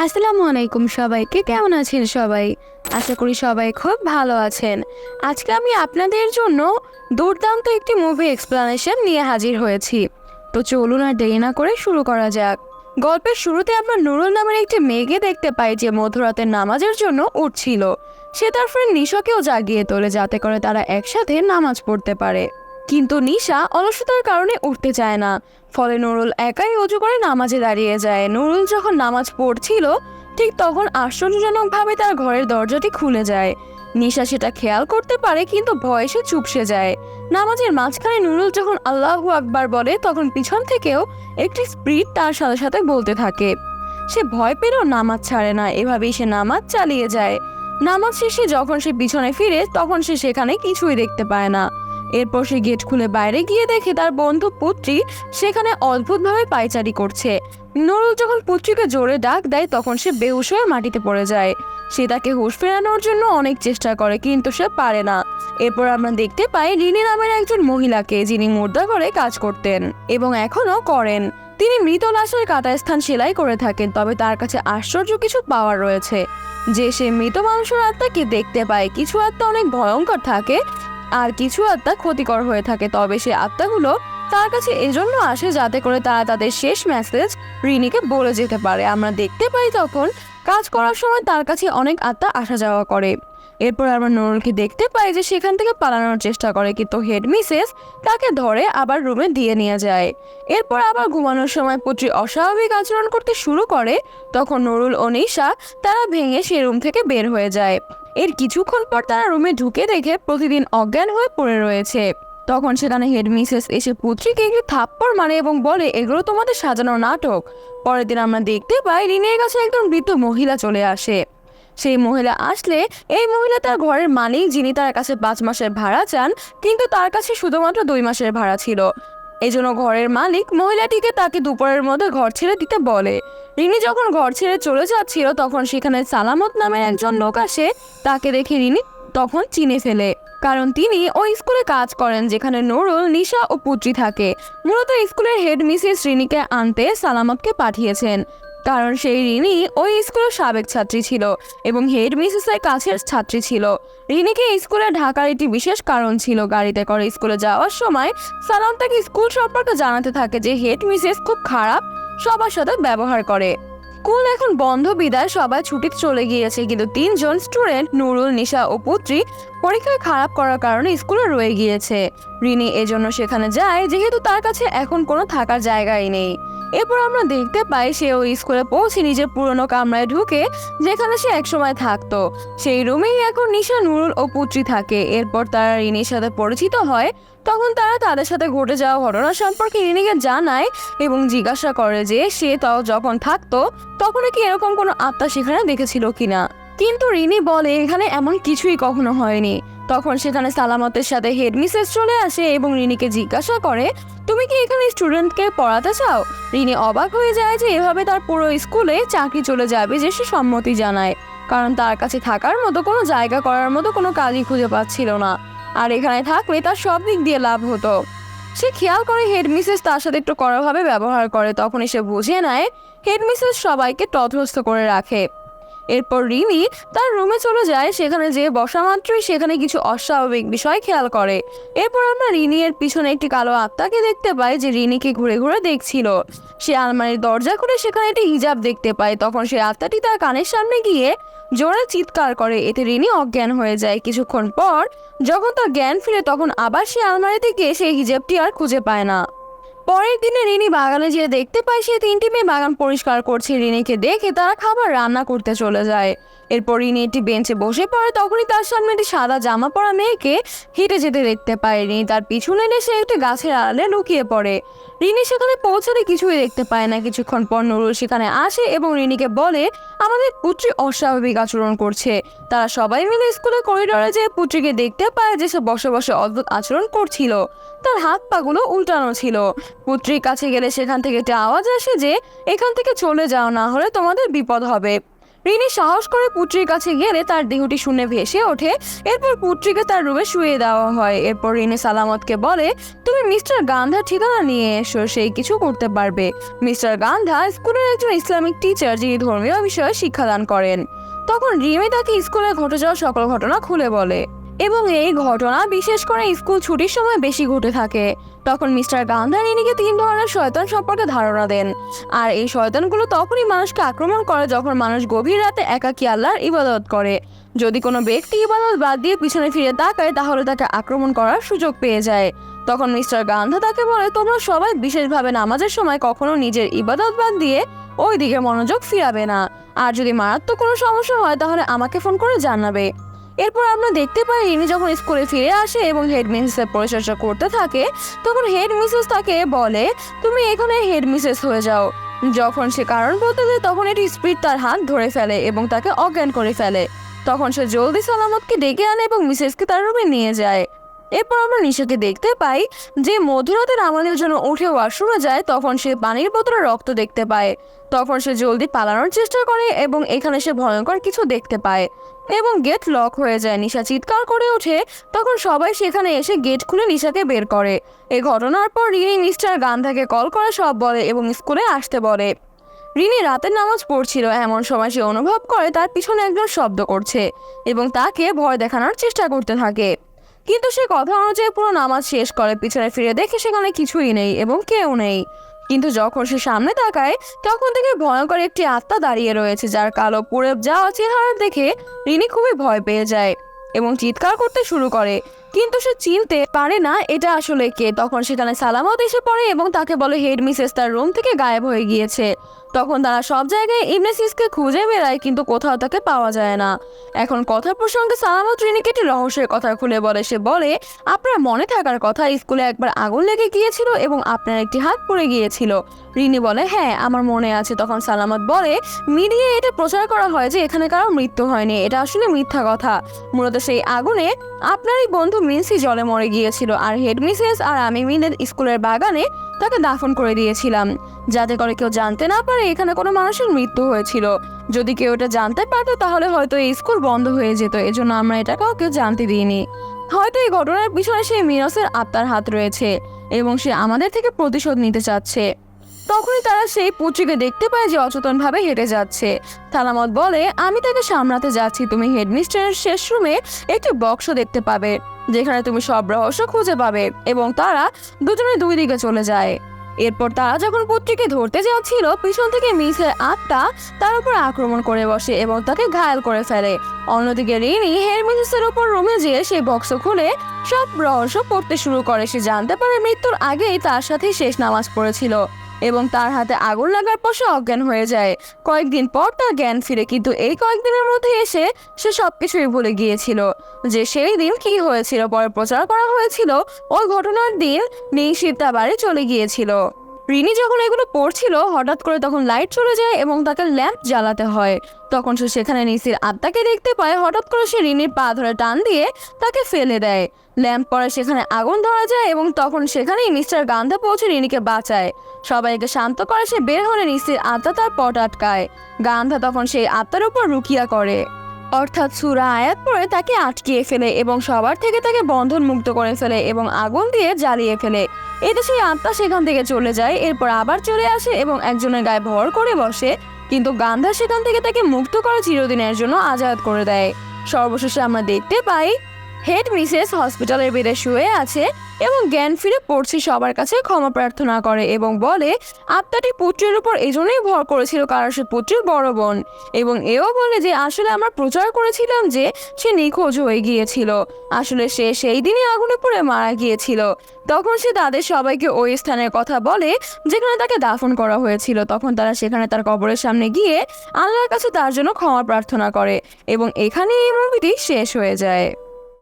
আসসালামু আলাইকুম সবাইকে। কেমন আছেন সবাই? আশা করি সবাই খুব ভালো আছেন। আজকে আমি আপনাদের জন্য দুর্দান্ত একটি মুভি এক্সপ্লানেশন নিয়ে হাজির হয়েছি। তো চলুন আর দেরি না করে শুরু করা যাক। গল্পের শুরুতে আমরা নুরুল নামের একটি মেয়েকে দেখতে পাই যে মধ্যরাতের নামাজের জন্য উঠছিল। সে তার ফ্রেন্ড নিশাকেও জাগিয়ে তোলে যাতে করে তারা একসাথে নামাজ পড়তে পারে। কিন্তু নিশা অলসতার কারণে উঠতে চায় না। ফলে নুরুল একাই অজু করে নামাজে দাঁড়িয়ে যায়। নুরুল যখন নামাজ পড়ছিল ঠিক তখন আশ্চর্যজনকভাবে তার ঘরের দরজাটি খুলে যায়। নিশা সেটা খেয়াল করতে পারে কিন্তু ভয়ে সে চুপসে যায়। নামাজের মাঝখানে নুরুল যখন আল্লাহু আকবার বলে তখন পিছন থেকেও একটি স্পিরিট তার সাথে সাথে বলতে থাকে। সে ভয় পেলেও নামাজ ছাড়ে না, এভাবেই সে নামাজ চালিয়ে যায়। নামাজ শেষে যখন সে পিছনে ফিরে তখন সে সেখানে কিছুই দেখতে পায় না। এরপর সে গেট খুলে বাইরে গিয়ে দেখে তার বন্ধু পুত্রী সেখানে অদ্ভুতভাবে পায়চারি করছে। নুরুল যখন পুত্রীকে জোরে ডাক দেয় তখন সে বেহুশ হয়ে মাটিতে পড়ে যায়। সে তাকে হুঁশ ফেরানোর জন্য অনেক চেষ্টা করে কিন্তু সে পারে না। এরপর আমরা দেখতে পাই রিনি নামের একজন মহিলাকে, যিনি মুর্দা ঘরে কাজ করতেন এবং এখনো করেন। তিনি মৃত লাশের কাটা স্থান সেলাই করে থাকেন, তবে তার কাছে আশ্চর্য কিছু পাওয়ার রয়েছে যে সে মৃত মানুষের আত্মাকে দেখতে পায়। কিছু আত্মা অনেক ভয়ঙ্কর থাকে আর কিছু আত্মা ক্ষতিকর হয়ে থাকে, তবে সে আত্মাগুলো তার কাছে এজন্য আসে যাতে করে তারা তাদের শেষ মেসেজ রিনিকে বলে যেতে পারে। আমরা দেখতে পাই তখন কাজ করার সময় তার কাছে অনেক আত্মা আসা যাওয়া করে। এরপর আমরা নুরুলকে দেখতে পাই যে সেখান থেকে পালানোর চেষ্টা করে কিন্তু হেড মিসেস তাকে ধরে আবার রুমে দিয়ে নিয়ে যায়। এরপর আবার ঘুমানোর সময় পুত্রী অস্বাভাবিক আচরণ করতে শুরু করে। তখন নুরুল ও নিশা তারা ভেঙে সে রুম থেকে বের হয়ে যায়। এর কিছুক্ষণ পর তারা রুমে ঢুকে দেখে প্রতিদিন অজ্ঞান হয়ে পড়ে রয়েছে। তখন সেখানে হেড মিসেস এসে পুত্রীকে একটি থাপ্পড় মারে এবং বলে এগুলো তোমাদের সাজানো নাটক। পরের দিন আমরা দেখতে পাই রিনের কাছে একজন বৃদ্ধ মহিলা চলে আসে। সেই মহিলা আসলে এই মহিলা তার ঘরের মালিক, যিনি তার কাছে 5 মাসের ভাড়া চান কিন্তু তার কাছে শুধুমাত্র 2 মাসের ভাড়া ছিল। এই জন্য ঘরের মালিক মহিলাটিকে তাকে দুপুরের মধ্যে ঘর ছেড়ে দিতে বলে। রিনি যখন ঘর ছেড়ে চলে যাচ্ছিল তখন সেখানে সালামত নামের একজন লোক আসে। তাকে দেখে রিনি তখন চিনে ফেলে, কারণ তিনি ওই স্কুলে কাজ করেন যেখানে নুরুল, নিশা ও পুত্রী থাকে। মূলত স্কুলের হেড মিসেস রিনিকে আনতে সালামতকে পাঠিয়েছেন, কারণ সেই রিনি ওই স্কুলের সাবেক ছাত্রী ছিল এবং হেড মিসেসের কাছের ছাত্রী ছিল। রিনিকে স্কুলে ঢাকার একটি বিশেষ কারণ ছিল। গাড়িতে করে স্কুলে যাওয়ার সময় সালাম তাকে স্কুল সম্পর্কে জানাতে থাকে যে হেড মিসেস খুব খারাপ সবার সাথে ব্যবহার করে। স্কুল এখন বন্ধ বিদায় সবাই ছুটিতে চলে গিয়েছে, কিন্তু 3 জন স্টুডেন্ট নুরুল, নিশা ও পুত্রী পরীক্ষায় খারাপ করার কারণে স্কুলে রয়ে গিয়েছে। রিনি এজন্য সেখানে যায় যেহেতু তার কাছে এখন কোনো থাকার জায়গাই নেই। এরপর আমরা দেখতে পাই সে ওই স্কুলে পৌঁছে নিজের পুরনো কামরায় ঢুকে যেখানে সে একসময় থাকতো। সেই রুমেই এখন নিশা, নুরুল ও পুত্রী থাকে। এরপর তারা রিনির সাথে পরিচিত হয়। তখন তারা তাদের সাথে ঘটে যাওয়া ঘটনা সম্পর্কে রিনিকে জানায় এবং জিজ্ঞাসা করে যে সে তাও যখন থাকতো তখন কি এরকম কোনো আত্মা সেখানে দেখেছিল কিনা। কিন্তু রিনি বলে এখানে এমন কিছুই কখনো হয়নি। তখন সেখানে সালামতের সাথে হেড মিসেস চলে আসে এবং রিনিকে জিজ্ঞাসা করে তুমি কি এখানে স্টুডেন্টকে পড়াতে চাও। রিনি অবাক হয়ে যায় যে এভাবে তার পুরো স্কুলে চাকরি চলে যাবে, যে সে সম্মতি জানায়, কারণ তার কাছে থাকার মতো কোনো জায়গা করার মতো কোনো কাজই খুঁজে পাচ্ছিল না, আর এখানে থাকলে তার সব দিক দিয়ে লাভ হতো। সে খেয়াল করে হেড মিসেস তার সাথে একটু কড়াভাবে ব্যবহার করে। তখনই সে বুঝে নেয় হেড মিসেস সবাইকে তথ্যস্থ করে রাখে। এরপর রিনি তার রুমে চলে যায়। সেখানে যে বসা মাত্রই সেখানে কিছু অস্বাভাবিক বিষয় খেয়াল করে। এরপর আমরা রিনি এর পিছনে একটি কালো আত্মাকে দেখতে পাই যে রিনিকে ঘুরে ঘুরে দেখছিল। সে আলমারির দরজা খুলে সেখানে একটি হিজাব দেখতে পায়। তখন সে আত্মাটি তার কানের সামনে গিয়ে জোরে চিৎকার করে, এতে রিনি অজ্ঞান হয়ে যায়। কিছুক্ষণ পর যখন তার জ্ঞান ফিরে তখন আবার সে আলমারিতে গিয়ে সেই হিজাবটি আর খুঁজে পায় না। পরের দিনে রিনি বাগানে যেয়ে দেখতে পায় সে 3টি মেয়ে বাগান পরিষ্কার করছে। রিনিকে দেখে তারা খাবার রান্না করতে চলে যায়। এরপর রিনি একটি বেঞ্চে বসে পড়ে। তখনই তার সামনে একটি সাদা জামা পরা মেয়েকে হেঁটে যেতে দেখতে পায়। রিনি তার পিছনে এসে একটি গাছের আড়ালে লুকিয়ে পড়ে। রিনি সেখানে পৌঁছাতে কিছুই দেখতে পায় না। কিছুক্ষণ পর নুরুল সেখানে আসে এবং রিনিকে বলে আমাদের পুত্রী অস্বাভাবিক আচরণ করছে। তারা সবাই মিলে স্কুলের করিডোরে যেয়ে পুত্রীকে দেখতে পায় যে সে বসে বসে অদ্ভুত আচরণ করছিল। তার হাত পাগুলো উল্টানো ছিল। পুত্রীর কাছে গেলে সেখান থেকে একটা আওয়াজ আসে যে এখান থেকে চলে যাও, না হলে তোমাদের বিপদ হবে। রিনি সাহস করে পুত্রীর কাছে গেলে তার দেহটি শুনে ভেসে ওঠে। এরপর পুত্রীকে তার রুমে শুয়ে দেওয়া হয়। এরপর রিনি সালামতকে বলে, তুমি মিস্টার গান্ধার ঠিকানা নিয়ে এসো, সেই কিছু করতে পারবে। মিস্টার গান্ধা স্কুলের একজন ইসলামিক টিচার যিনি ধর্মীয় বিষয়ে শিক্ষাদান করেন। তখন রিমি তাকে স্কুলে ঘটে যাওয়া সকল ঘটনা খুলে বলে এবং এই ঘটনা বিশেষ করে স্কুল ছুটির সময় বেশি ঘটে থাকে। তখন মিস্টার গান্ধা রিনিকে 3 ধরনের শয়তান সম্পর্কে ধারণা দেন। আর এই শয়তানগুলো তখনই মানুষকে আক্রমণ করে যখন মানুষ গভীর রাতে একাকী আল্লাহর ইবাদত করে। যদি কোনো ব্যক্তি ইবাদত বাদ দিয়ে পিছনে ফিরে তাকায় তাহলে তাকে আক্রমণ করার সুযোগ পেয়ে যায়। তখন মিস্টার গান্ধা তাকে বলে, তোমরা সবাই বিশেষভাবে নামাজের সময় কখনো নিজের ইবাদত বাদ দিয়ে ওই দিকে মনোযোগ ফিরাবে না। আর যদি মারাত্মক কোনো সমস্যা হয় তাহলে আমাকে ফোন করে জানাবে। এরপর আমরা দেখতে পাই রিনি যখন স্কুলে ফিরে আসে এবং হেড মিসেসের পরিচর্যা করতে থাকে, তখন হেড মিসেস তাকে বলে, তুমি এখানে হেড মিসেস হয়ে যাও। যখন সে কারণ বলতে যায় তখন এটি স্পিড তার হাত ধরে ফেলে এবং তাকে অজ্ঞান করে ফেলে। তখন সে জলদি সালামতকে ডেকে আনে এবং মিসেসকে তার রুমে নিয়ে যায়। এরপর আমরা নিশাকে দেখতে পাই যে মধ্যরাতে নামাজের জন্য উঠে ওয়াশরুমে যায়। তখন সে পানির বোতলে রক্ত দেখতে পায়। তখন সে জলদি পালানোর চেষ্টা করে এবং এখানে সে ভয়ঙ্কর কিছু দেখতে পায় এবং গেট লক হয়ে যায়। নিশা চিৎকার করে ওঠে। তখন সবাই সেখানে এসে গেট খুলে নিশাকে বের করে। এই ঘটনার পর রিনি মিস্টার গান্ধাকে কল করে সব বলে এবং স্কুলে আসতে বলে। রিনি রাতের নামাজ পড়ছিল, এমন সময় সে অনুভব করে তার পিছনে একজন শব্দ করছে এবং তাকে ভয় দেখানোর চেষ্টা করতে থাকে। কিন্তু সে কথা অনুযায়ী পুরো নামাজ শেষ করে। পিছনে ফিরে দেখে সেখানে কিছুই নেই এবং কেউ নেই। কিন্তু যখন সে সামনে তাকায় তখন থেকে ভয়ঙ্কর একটি আত্মা দাঁড়িয়ে রয়েছে, যার কালো পুড়ে যাওয়া চেহারা দেখে রিনি খুবই ভয় পেয়ে যায় এবং চিৎকার করতে শুরু করে। কিন্তু সে চিনতে পারে না এটা আসলে কে। তখন সেখানে সালামত এসে পড়ে এবং তাকে বলে হেড মিসেস তার রুম থেকে গায়েব হয়ে গিয়েছে। তখন তারা সব জায়গায় ইবনে সিসকে খুঁজে বেড়ায় কিন্তু কোথাও তাকে পাওয়া যায় না। এখন কথার প্রসঙ্গে সালামত রিনিকে একটি রহস্যের কথা খুলে বলে। সে বলে, আপনার মনে থাকার কথা স্কুলে একবার আগুন লেগে গিয়েছিল এবং আপনার একটি হাত পুড়ে গিয়েছিল। রিনি বলে, হ্যাঁ আমার মনে আছে। তখন সালামত বলে, মিডিয়ায় এটা প্রচার করা হয় যে এখানে কারো মৃত্যু হয়নি, এটা আসলে মিথ্যা কথা। মূলত সেই আগুনে আপনারই বন্ধু মিন্সি জলে মরে গিয়েছিল আর হেড মিসেস আর আমি মিলে স্কুলের বাগানে তাকে দাফন করে দিয়েছিলাম, যাতে করে কেউ জানতে না পারে এখানে কোনো মানুষের মৃত্যু হয়েছিল। যদি কেউ এটা জানতে পারতো তাহলে হয়তো এই স্কুল বন্ধ হয়ে যেত, এজন্য আমরা এটা কাউকে জানতে দিইনি। হয়তো এই ঘটনার পিছনে সেই মিনসের আত্মার হাত রয়েছে এবং সে আমাদের থেকে প্রতিশোধ নিতে চাচ্ছে। তখনই তারা সেই পুত্রীকে দেখতে পায় যে অচেতনভাবে হেঁটে যাচ্ছে। সালামত বলে, আমি তাকে সামলাতে যাচ্ছি। তুমি হেডমিস্টারের শেষ রুমে একটি বক্স দেখতে পাবে যেখানে তুমি সব রহস্য খুঁজে পাবে। এবং তারা দুজনে দুই দিকে চলে যায়। এরপর তারা যখন পুত্রীকে ধরতে যাচ্ছিল পিছন থেকে মিসের আত্মা তার উপর আক্রমণ করে বসে এবং তাকে ঘায়াল করে ফেলে। অন্যদিকে রিনি হেডমিস্ট্রেসের উপর রুমে যেয়ে সেই বক্স খুলে সব রহস্য পড়তে শুরু করে। সে জানতে পারে মৃত্যুর আগেই তার সাথেই শেষ নামাজ পড়েছিল এবং তার হাতে আগুন লাগার পর সে অজ্ঞান হয়ে যায়। কয়েকদিন পর তার জ্ঞান ফিরে, কিন্তু এই কয়েকদিনের মধ্যে এসে সে সবকিছুই ভুলে গিয়েছিল যে সেই দিন কি হয়েছিল। পরে প্রচার করা হয়েছিল ওই ঘটনার দিন নিশিত তার বাড়ি চলে গিয়েছিল। রিনি যখন এগুলো পড়ছিল হঠাৎ করে তখন লাইট চলে যায় এবং তাকে ল্যাম্প জ্বালাতে হয়। তখন সে সেখানে নিশির আত্মাকে দেখতে পায়। হঠাৎ করে সে রিনির পা ধরে টান দিয়ে তাকে ফেলে দেয়। ল্যাম্প পরে সেখানে আগুন ধরা যায় এবং তখন সেখানেই মিস্টার গান্ধা পৌঁছে রিনিকে বাঁচায়। সবাইকে শান্ত করে সে বের হলে নিশির আত্মা তার পট আটকায়। গান্ধা তখন সেই আত্মার উপর রুকিয়া করে, অর্থাৎ সূরা আয়াত পড়ে তাকে আটকিয়ে ফেলে এবং সবার থেকে তাকে বন্ধন মুক্ত করে ফেলে এবং আগুন দিয়ে জ্বালিয়ে ফেলে। এতে সেই আত্মা সেখান থেকে চলে যায়। এরপর আবার চলে আসে এবং একজনের গায়ে ভর করে বসে, কিন্তু গান্ধা সেখান থেকে তাকে মুক্ত করে চিরদিনের জন্য আজাদ করে দেয়। সর্বশেষে আমরা দেখতে পাই হেড মিসেস হসপিটালের বেডে শুয়ে আছে এবং জ্ঞান ফিরে পড়ছে, সবার কাছে ক্ষমা প্রার্থনা করে এবং বলে আত্মাটি পুত্রের উপর এজন্যই ভর করেছিল কারণ সে পুত্রের বড় বোন। এবং এও বলে যে আসলে আমরা প্রচার করেছিলাম যে সে নিখোঁজ হয়ে গিয়েছিল, আসলে সে সেই দিনই আগুনে পড়ে মারা গিয়েছিল। তখন সে তাদের সবাইকে ওই স্থানের কথা বলে যেখানে তাকে দাফন করা হয়েছিল। তখন তারা সেখানে তার কবরের সামনে গিয়ে আল্লাহর কাছে তার জন্য ক্ষমা প্রার্থনা করে এবং এখানেই এই মুভিটি শেষ হয়ে যায়।